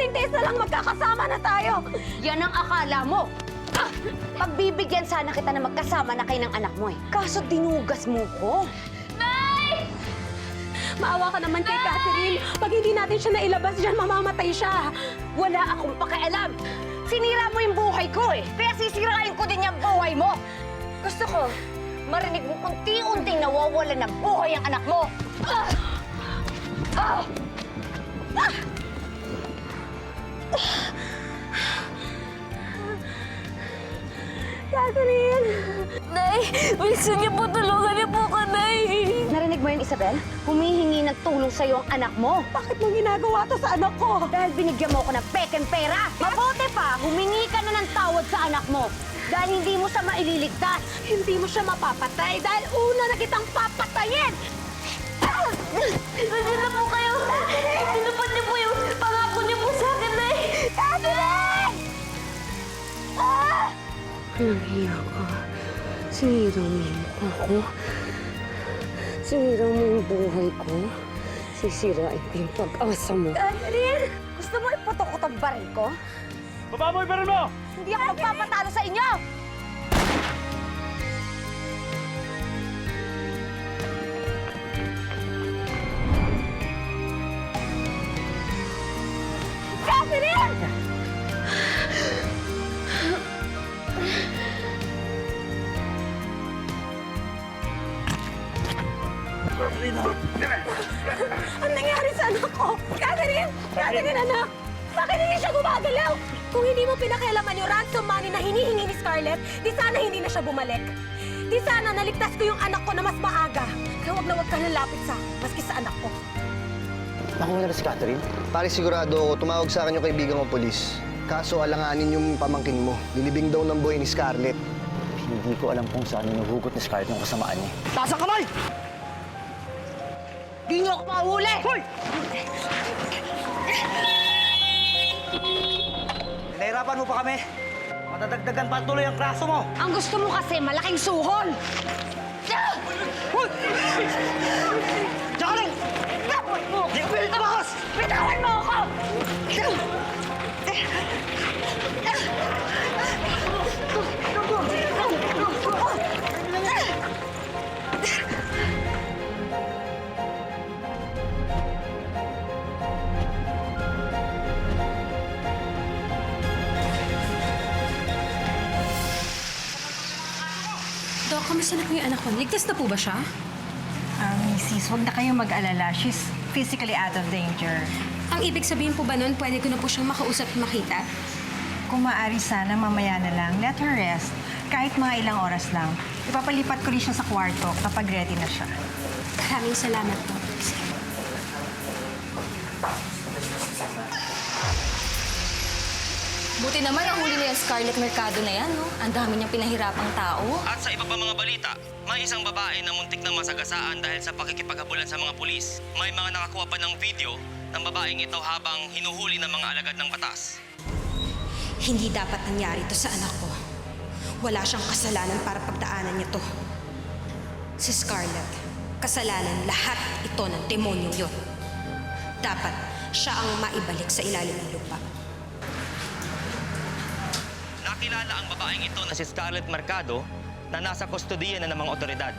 konting tiis na lang magkakasama na tayo. Yan ang akala mo. Pagbibigyan sana kita na magkasama na kayo ng anak mo eh. Kaso dinugas mo ko. Maawa ka naman kay Catherine. Pag hindi natin siya nailabas dyan, mamamatay siya. Wala akong pakialam. Sinira mo yung buhay ko eh. Kaya sisirain ko din yung buhay mo. Gusto ko, marinig mo unti-unting nawawalan ng buhay ang anak mo. Catherine! Nay, gusto niyo po tulungan niyo po ko, Nay. Narinig mo yun, Isabel? Humihingi ng tulong sa'yo ang anak mo. Bakit mo ginagawa to sa anak ko? Dahil binigyan mo ko ng pekeng pera. Mabuti pa, humingi ka na ng tawad sa anak mo. Dahil hindi mo siya maililigtas. Hindi mo siya mapapatay dahil una na kitang papatayin! Nandiyan na po kayo. Tinupad niyo po yung pangako niyo po sa akin, Nay. Catherine! Nahiya ka. Sinira mo yung mukha ko. Sinira mo yung buhay ko. Sisirain ko yung pag-asa mo. Catherine! Gusto mo iputok ko tong baril ko? Baba mo yung baril mo! Hindi ako magpapatalo sa inyo! Catherine! Ang nangyari sa anak ko? Catherine! Catherine, anak! Bakit hindi siya gumagalaw? Kung hindi mo pinakialaman yung ransom money na hinihingi ni Scarlett, di sana hindi na siya bumalik. Di sana naligtas ko yung anak ko na mas maaga. Kaya wag ka lalapit sa maski sa anak ko. Naku na si Catherine. Pare sigurado ako, tumawag sa akin yung kaibigan kong polis. Kaso alanganin yung pamangkin mo. Nilibing daw ng buhay ni Scarlett. Hindi ko alam kung saan yung nahugot ni Scarlett ng kasamaan niya. Taas ang kamay! Di niyo ako mahuli! Hoy! Nahirapan mo pa kami. Matadagdagan pa tuloy ang kraso mo. Ang gusto mo kasi malaking suhol! Hoy! Diyan ka lang! Hindi ka pilit tumakas! Bitawan mo ako! Dok, kamusta na po yung anak ko? Ligtas na po ba siya? Mrs., huwag na kayong mag-alala. She's physically out of danger. Ang ibig sabihin po ba nun, pwede ko na po siyang makausap at makita? Kung maaari sana, mamaya na lang, let her rest. Kahit mga ilang oras lang. Ipapalipat ko rin siya sa kwarto kapag ready na siya. Maraming salamat po. Buti naman ang huli niya Scarlett Mercado na yan, no? Ang dami niyang pinahirapang tao. At sa iba pa mga balita, may isang babae na muntik na masagasaan dahil sa pakikipaghabulan sa mga pulis. May mga nakakuha pa ng video ng babaeng ito habang hinuhuli ng mga alagad ng batas. Hindi dapat nangyari to sa anak ko. Wala siyang kasalanan para pagdaanan niya to. Si Scarlett, kasalanan lahat ito ng demonyong yun. Dapat siya ang maibalik sa ilalim ng lupa. Nakilala ang babaeng ito na si Scarlett Mercado na nasa kustodiya na ng mga otoridad.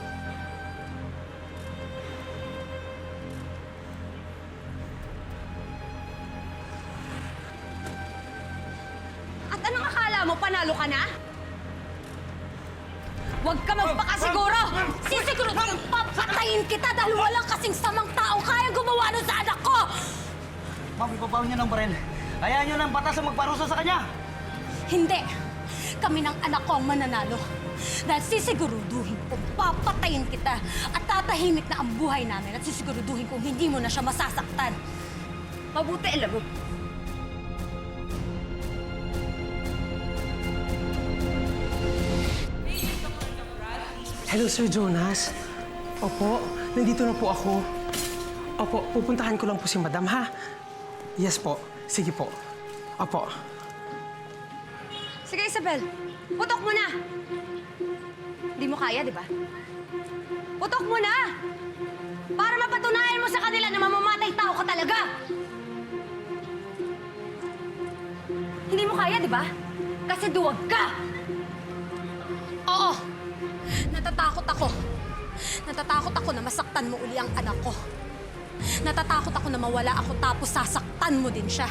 At anong akala mo, panalo ka na? Huwag ka magpakasiguro! Sisiguro kang papatayin kita dahil walang kasing samang taong kaya gumawa nun sa anak ko! Ma'am, ibabaw niyo ng baril. Hayaan niyo ng batas ang magparusa sa kanya. Hindi! Kami ng anak ko ang mananalo. Dahil sisiguruduhin kong papatayin kita at tatahimik na ang buhay namin at sisiguruduhin kong hindi mo na siya masasaktan. Mabuti, alam mo. Hello, Sir Jonas. Opo, nandito na po ako. Opo, pupuntahan ko lang po si Madam, ha? Yes po. Sige po. Opo. Sige, Isabel. Putok mo na! Hindi mo kaya, di ba? Putok mo na! Para mapatunayan mo sa kanila na mamamatay tao ka talaga! mo kaya, di ba? Kasi duwag ka! Oo! Natatakot ako. Natatakot ako na masaktan mo uli ang anak ko. Natatakot ako na mawala ako tapos sasaktan mo din siya.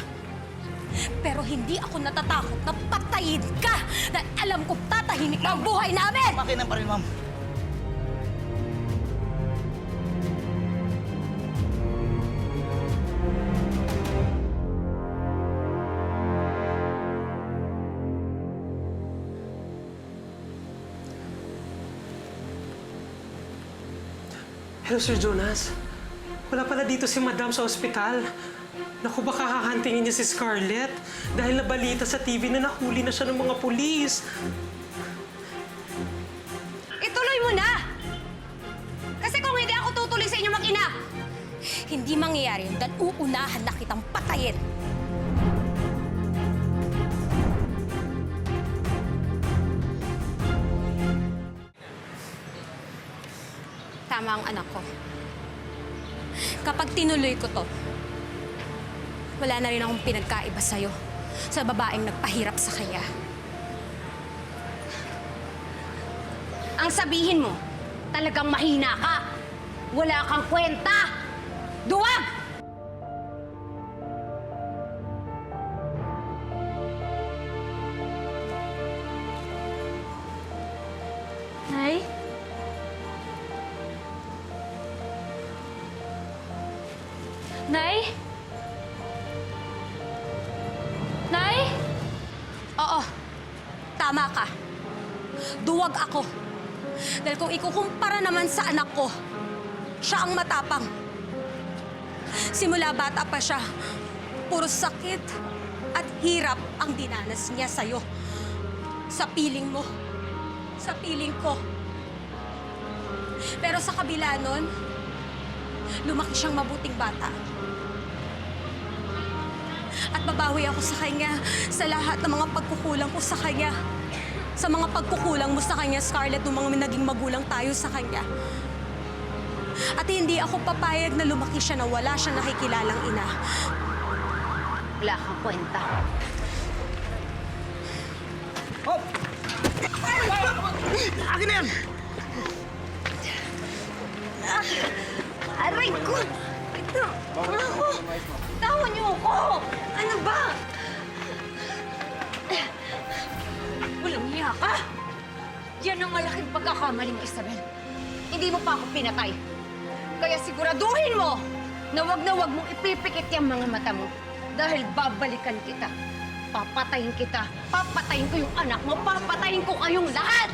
Pero hindi ako natatakot na patayin ka dahil alam ko tatahimik na ang buhay namin! Makinan pa rin, ma'am. Hello, Sir Jonas. Wala pala dito si Madam sa ospital. Naku, baka hahantingin niya si Scarlett dahil nabalita sa TV na nahuli na siya ng mga pulis. Ituloy mo na! Kasi kung hindi ako tutuloy sa inyo mag-ina, hindi mangyayari yun dahil uunahan na kitang patayin. Tama ang anak ko. Kapag tinuloy ko to, wala na rin akong pinagkaiba sa'yo sa babaeng nagpahirap sa kanya. Ang sabihin mo, talagang mahina ka. Wala kang kwenta. Duwag! Nay? Nay? Nay? Oo. Tama ka. Duwag ako. Dahil kung ikukumpara naman sa anak ko, siya ang matapang. Simula bata pa siya, puro sakit at hirap ang dinanas niya sa'yo. Sa piling mo. Sa piling ko. Pero sa kabila nun, lumaki siyang mabuting bata. At babawi ako sa kanya sa lahat ng mga pagkukulang ko sa kanya. Sa mga pagkukulang mo sa kanya, Scarlett, ng mga naging magulang tayo sa kanya. At hindi ako papayag na lumaki siya na wala siyang nakikilalang ina. Wala kang kwenta. Hop! Akin na yan! Aray ko! Ito! Ako! Tawan niyo ako! Ano ba? Walang hiya ka! Yan ang malaking pagkakamali mo, Isabel. Hindi mo pa ako pinatay. Kaya siguraduhin mo na wag mong ipipikit yung mga mata mo. Dahil babalikan kita. Papatayin kita. Papatayin ko yung anak mo. Papatayin ko kayong lahat!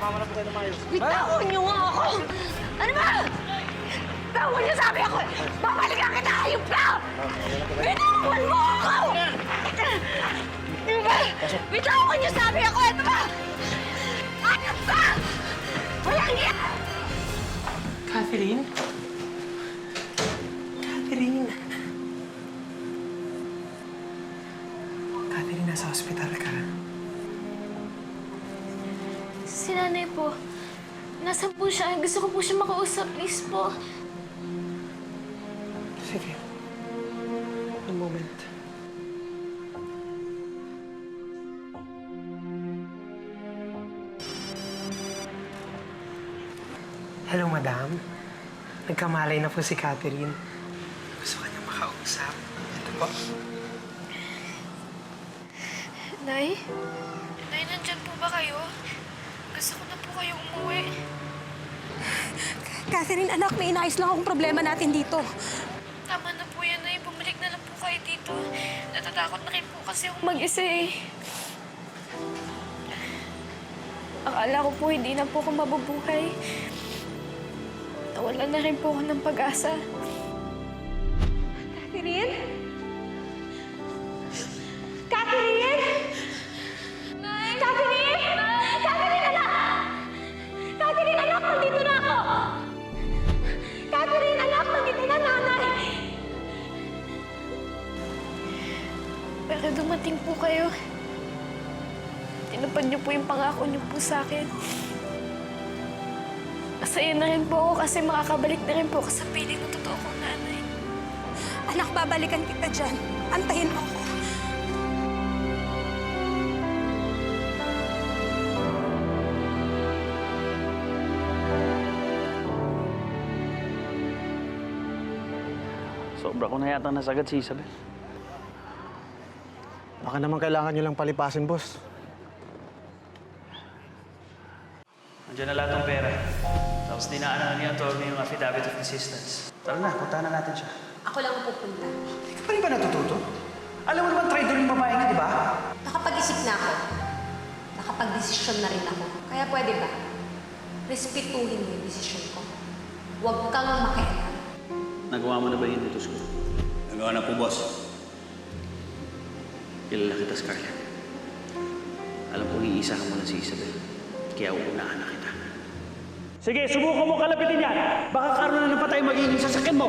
Bitawan niyo nga ako! Ano ba? Bitawan niyo sabi ako! Babalikan kita! Ayun ka! Bitawan mo ako! Ano ba? Bitawan niyo sabi ako! Ano ba? Ayun ka! Walang yan! Catherine? Catherine? Catherine, nasa ospital ka. Si nanay po. Nasaan po siya? Gusto ko po siya makausap. Please po. Sige. One moment. Hello, madam. Nagkamalay na po si Catherine. Gusto ka niya makausap. Ito po. Nay? Nay, nandyan po ba kayo? Gusto ko na po kayo umuwi. Catherine, anak, may inayos lang akong problema natin dito. Tama na po yan, Nay. Bumalik na lang po kayo dito. Natatakot na rin po kasi akong mag-isa eh. Akala ko po hindi na po ako mabubuhay. Nawalan na rin po ako ng pag-asa. Catherine? Catherine? Nay! Catherine! Catherine, anak! Catherine, anak! Nandito na ako! Catherine, anak! Nandito na, nanay! Pero dumating po kayo. Tinupad niyo po yung pangako niyo po sa akin. Masaya na rin po ako kasi makakabalik na rin po ako sa piling ng totoo kong nanay. Anak, babalikan kita dyan. Antayin mo ako. Sobra ko na yata nasagad si Isabel. Baka naman kailangan nyo lang palipasin, boss. Andiyan na lahat ng pera. Tapos dinaanan na ni Atty. yung affidavit of assistance. Tara na, puntahan na natin siya. Ako lang ang pupunta. Pa rin ba natututo? Alam mo naman, traitor yung babae niya, di ba? Nakapag-isip na ako. Nakapag-desisyon na rin ako. Kaya pwede ba? Respetuhin mo yung desisyon ko. Huwag kang makialam. Nagawa mo na ba yun dito, Sco? Nagawa na po, boss. Kilala kita, Scarlett. Alam kong iisa ka muna si Isabel. Kaya uunahan na kita. Sige, subukan mo kalapitin yan. Baka karoon na ng patay magiging sasakyan mo.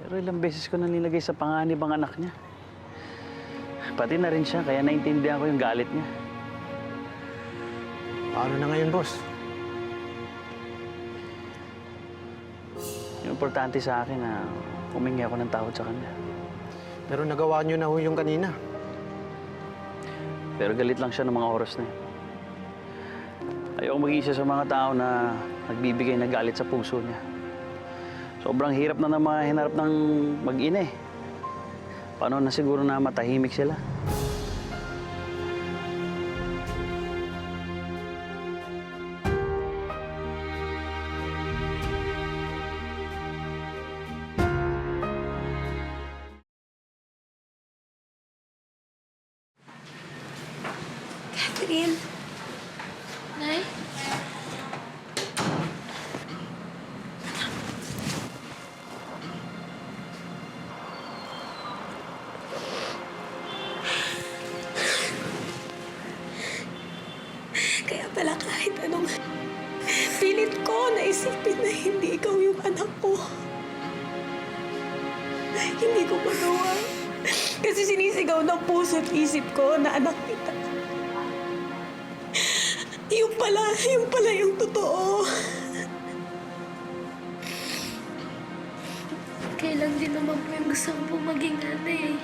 Pero ilang beses ko na nilagay sa panganib ang anak niya. Pati na rin siya, kaya naintindihan ko yung galit niya. Paano na ngayon, boss? Yung importante sa akin na humingi ako ng tawad sa kanya. Pero nagawa nyo na ho yung kanina. Pero galit lang siya ng mga oras na yun. Ayoko mag-iisa sa mga tao na nagbibigay ng galit sa puso niya. Sobrang hirap na ng mga hinarap ng mag-ina eh. Paano na siguro na matahimik sila? Catherine. Nay? Kaya pala kahit anong pilit ko na isipin na hindi ikaw yung anak ko. Hindi ko magawa. Kasi sinisigaw ng puso at isip ko na anak kita. Yung pala yung totoo. Kailan din naman po yung gusto ko po maging nanay.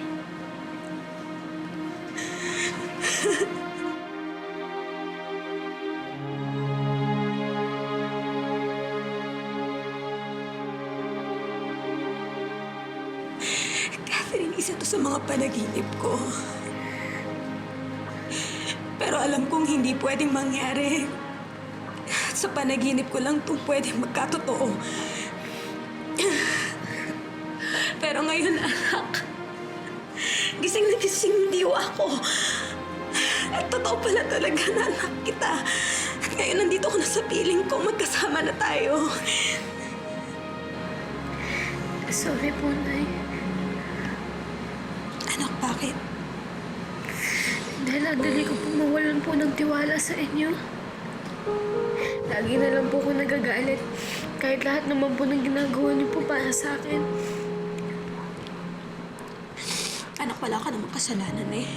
Catherine, isa to sa mga panaginip ko. Pero alam kong hindi pwedeng mangyari. Sa panaginip ko lang itong pwedeng magkatotoo. Pero ngayon, anak, gising na gising diyo ako. At totoo pala talaga na anak kita. At ngayon, nandito ko na sa piling ko. Magkasama na tayo. Sorry po, Nay. Anak, bakit? Dahil nadali ko po mawalan po ng tiwala sa inyo. Lagi na lang po ako nagagalit. Kahit lahat naman po ng ginagawa niyo po para sa akin. Anak, wala ka namang kasalanan eh.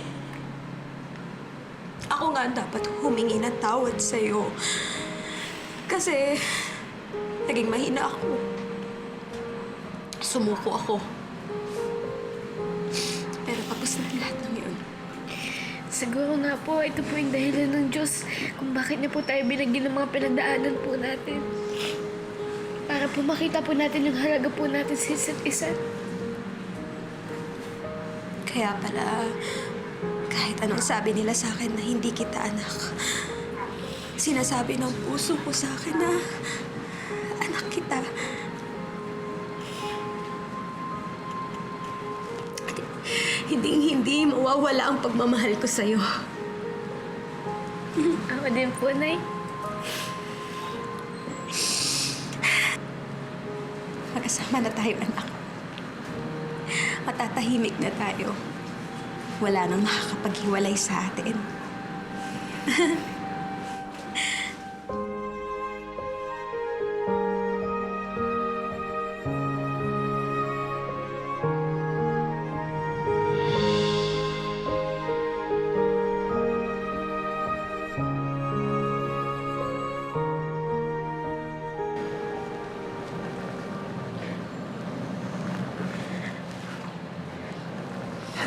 Ako nga ang dapat humingi ng tawad sa'yo. Kasi naging mahina ako. Sumuko ako. Pero tapos na lahat ng yun. Siguro nga po, ito po yung dahilan ng Diyos kung bakit niya po tayo binagyan ng mga pinagdaanan po natin. Para po makita po natin yung halaga po natin sa isa't isa. Kaya pala, kahit anong sabi nila sa akin na hindi kita anak, sinasabi ng puso ko sa akin na anak kita. Hindi mawawala ang pagmamahal ko sa'yo. Ako din po, Nay. Magkasama na tayo, anak. Matatahimik na tayo. Wala nang makakapaghiwalay sa atin.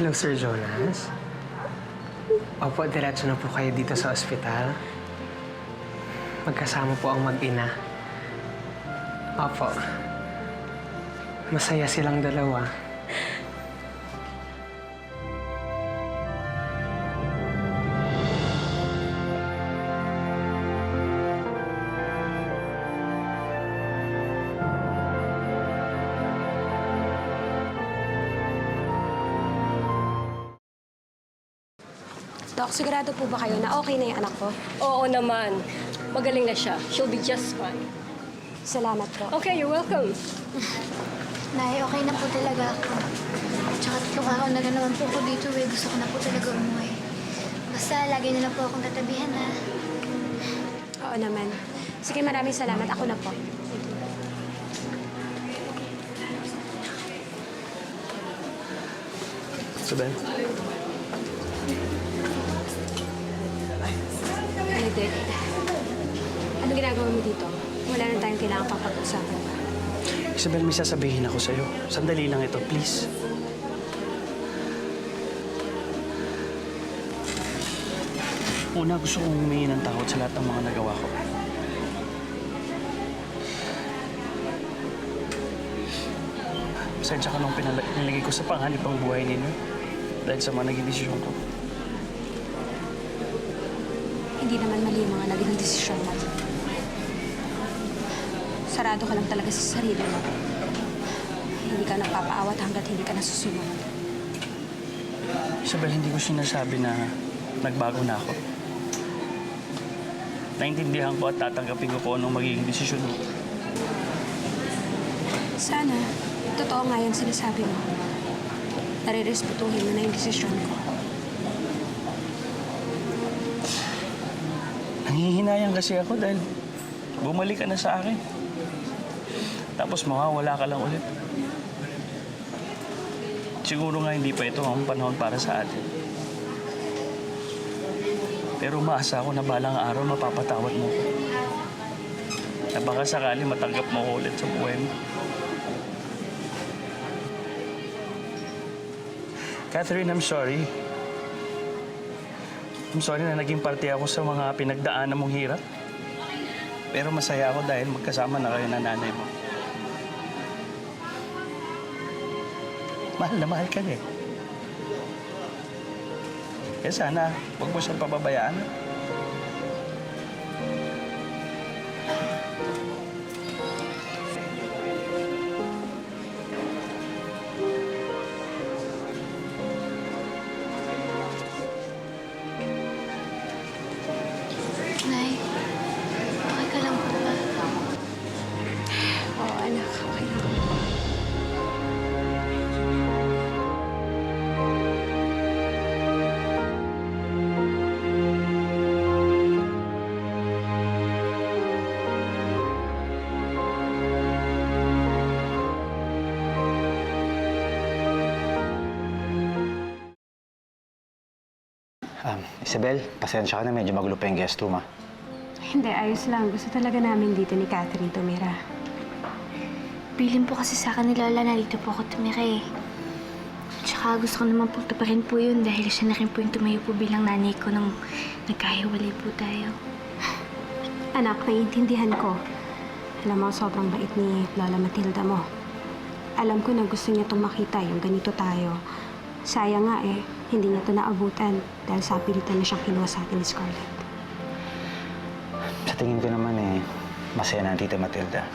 Hello, Sir Jonas. Opo, diretso na po kayo dito sa ospital. magkasama po ang mag-ina. Opo. Masaya silang dalawa. Dok, sigurado po ba kayo na okay na yung anak ko? Oo naman. Magaling na siya. She'll be just fine. Salamat po. Okay, you're welcome. Nay, okay na po talaga ako. Tsaka 3 araw na naman po ako dito eh. Gusto ko na po talaga umuwi. Basta lagi na lang po akong tatabihan ha. Oo naman. Sige, maraming salamat. Ako na po. Isabel? Ano, Dick? Ano ginagawa mo dito? Wala na tayong kailangan pang pag-usapan. Isabel, may sasabihin ako sa'yo. Sandali lang ito, please. Una, gusto kong humingi ng tawad sa lahat ng mga nagawa ko. Pasensya ka nung pinalagay ko sa panganib ang buhay ninyo dahil sa mga naging desisyon ko. Hindi naman mali yung mga naging desisyon natin. Sarado ka lang talaga sa sarili mo. Hindi ka nagpapaawat hanggat hindi ka nasusunod. Isabel, hindi ko sinasabi na nagbago na ako. Naintindihan ko at tatanggapin ko kung anong magiging desisyon mo. Sana, totoo nga yan sinasabi mo. Nare-respetuhin mo na yung desisyon ko. Nangihinayang kasi ako dahil bumalik ka na sa akin. Tapos mawawala ka lang ulit. Siguro nga hindi pa ito ang panahon para sa atin. Pero umaasa ako na balang araw mapapatawad mo ko. Na baka sakali matanggap mo ko ulit sa buhay mo. Catherine, I'm sorry. I'm sorry na naging parte ako sa mga pinagdaanan mong hirap. Pero masaya ako dahil magkasama na kayo ng nanay mo. Mahal na mahal ka niya. Kaya sana, huwag mo siyang pababayaan. Nay, okay ka lang po ba? Oo, anak. Okay lang. Isabel, pasensya ka na. Medyo magulo pa yung guest room, ah. Hindi, ayos lang. Gusto talaga namin dito ni Catherine tumira. Bilin po kasi sa akin ni Lola na dito po ako tumira eh. Tsaka gusto ko naman po tuparin po yun dahil siya na rin po yung tumayo po bilang nanay ko nung nagkahiwalay po tayo. Anak, naiintindihan ko. Alam mo, sobrang bait ni Lola Matilda mo. Alam ko na gusto niya itong makita, yung ganito tayo. Sayang nga eh, hindi niya ito naabutan dahil sa pilitan na siyang kinuha sa atin ni Scarlett. Sa tingin ko naman masaya na ang Tita Matilda.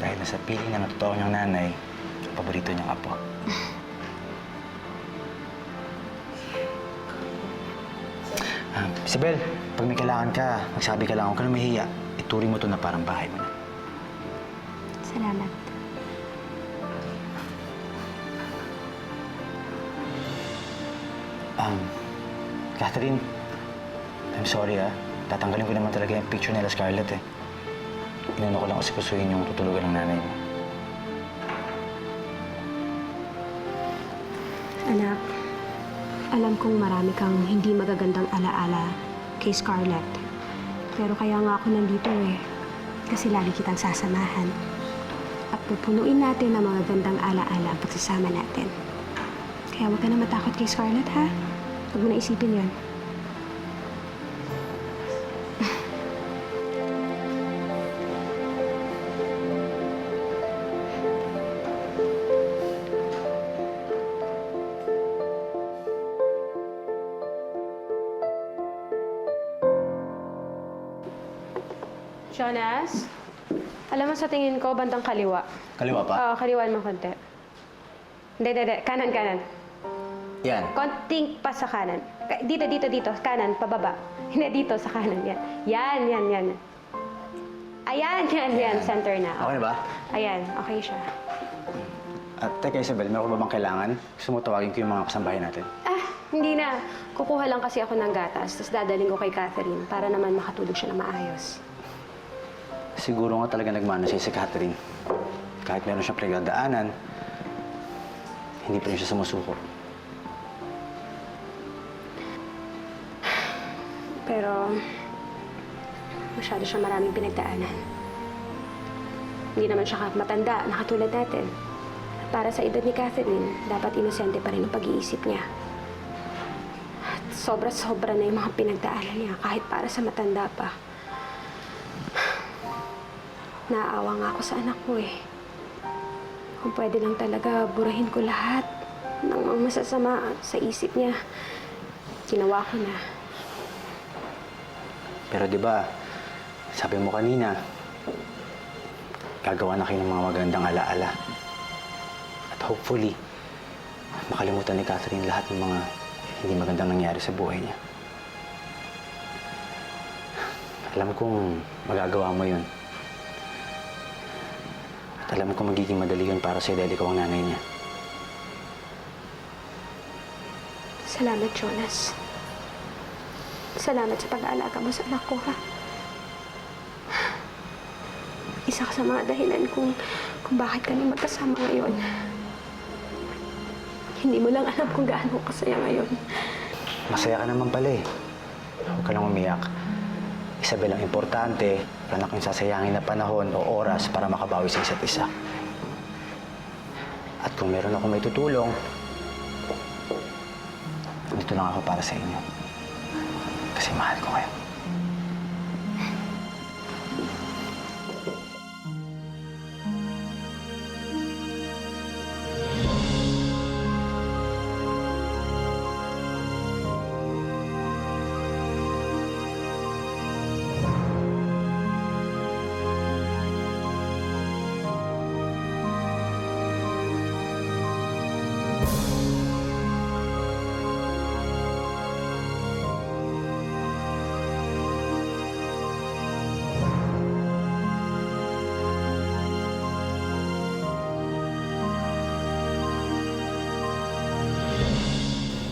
Dahil nasa piling na totoo niyang nanay, paborito niyang apo. Isabel, pag may kailangan ka, magsabi ka lang, huwag ka na mahiya. Ituring mo to na parang bahay mo na. Salamat. Catherine, I'm sorry Tatanggalin ko naman talaga yung picture nila Scarlett eh. Inano ko lang kasi kusuhin yung tutulugan ng nanay mo. Anak, alam kong marami kang hindi magagandang alaala kay Scarlett. Pero kaya nga ako nandito eh. Kasi lagi kitang sasamahan. At pupunuin natin ang mga gandang alaala ang pagsasama natin. Kaya huwag ka na matakot kay Scarlett, ha? Huwag mo na isipin yun. Jonas? Alam mo, sa tingin ko, bandang kaliwa. Kaliwa pa? Oo, kaliwaan mo konti. Hindi. Kanan. Yan. Konting pa sa kanan. Dito. Kanan, pababa. Hindi, dito, sa kanan. Yan. Ayan. Center na. Okay na ba? Ayan, okay siya. At teka Isabel, meron ka ba bang kailangan? Gusto mo tawagin ko yung mga kasambahay natin? Hindi na. Kukuha lang kasi ako ng gatas, tapos dadaling ko kay Catherine para naman makatulog siya na maayos. Siguro nga talaga nagmana siya si Catherine. Kahit meron siyang pinagdadaanan, hindi pa rin siya sumusuko. Pero masyado siya maraming pinagdaanan. Hindi naman siya matanda, nakatulad natin. Para sa edad ni Catherine, dapat inosente pa rin ang pag-iisip niya. At sobra-sobra na yung mga pinagdaanan niya, kahit para sa matanda pa. Naaawa nga ako sa anak ko eh. Kung pwede lang talaga, burahin ko lahat ng mga masasama sa isip niya. Ginawa ko na. Pero di ba, sabi mo kanina, gagawa na kayo ng mga magandang alaala. At hopefully, makalimutan ni Catherine lahat ng mga hindi magandang nangyari sa buhay niya. Alam kong magagawa mo yun. At alam ko magiging madali yun para sa'yo dahil ikaw ang nanay niya. Salamat, Jonas. Salamat sa pag-aalaga mo sa anak ko, ha? Isa ka sa mga dahilan kung bakit kami magkasama ngayon. Hindi mo lang alam kung gaano kasaya ngayon. Masaya ka naman pala eh. Huwag ka lang umiyak. Isabel, ang importante, wala na kayong sasayangin na panahon o oras para makabawi sa isa't isa. At kung meron ako may tutulong, dito lang ako para sa inyo. Kasi mahal ko kayo.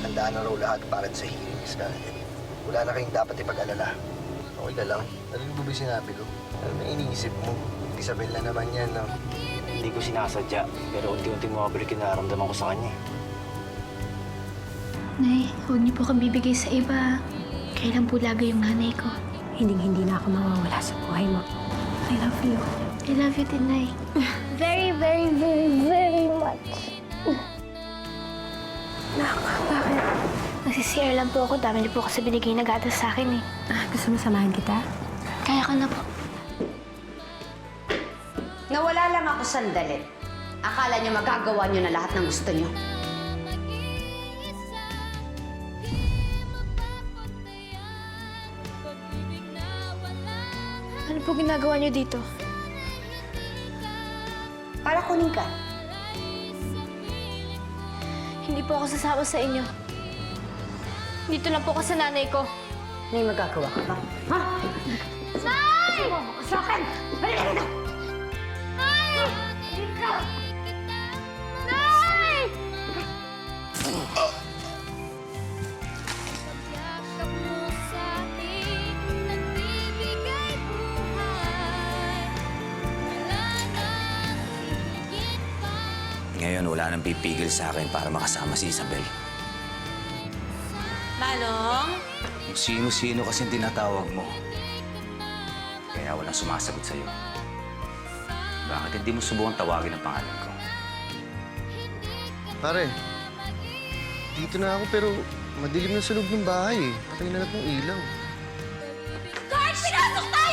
Handaan na raw lahat para sa hearing, Miss Karen. Wala na kayong dapat ipag-alala. Okay ka lang? Narinig mo ba yung sinabi ko? Ano na iniisip mo? Isabel na naman yan, no? Hindi ko sinasadya, pero unti-unti mabalik yung nararamdaman ko sa kanya. Nay, huwag niyo po kang bibigay sa iba. Kailan po lagi yung nanay ko. Hindi na ako mawawala sa buhay mo. I love you. I love you din, Nay. Very, very, very, very much. Nak, bakit? Nagsi-CR lang po ako. Dami niyo po kasi binigay na gatas sa akin eh. Gusto mo samahan kita? Kaya ka na po. Nawala lang ako sandali. Akala niyo magagawa niyo na lahat ng gusto niyo. Ano po ginagawa niyo dito? Para kunin ka. Hindi po ako sasama sa inyo. Dito lang po ako sa nanay ko. May magagawa ka ba? Ha? Nay! Sa akin! Halika dito! Nay! Nay! Ngayon, wala nang pipigil sa akin para makasama si Isabel. Manong? Kung sino-sino kasing tinatawag mo. Kaya walang sumasagot sa'yo. Bakit hindi mo subukan tawagin ang pangalan ko? Pare, dito na ako pero madilim na sa loob ng bahay eh. Patay na lahat ng ilaw. Guard, pinasok tayo!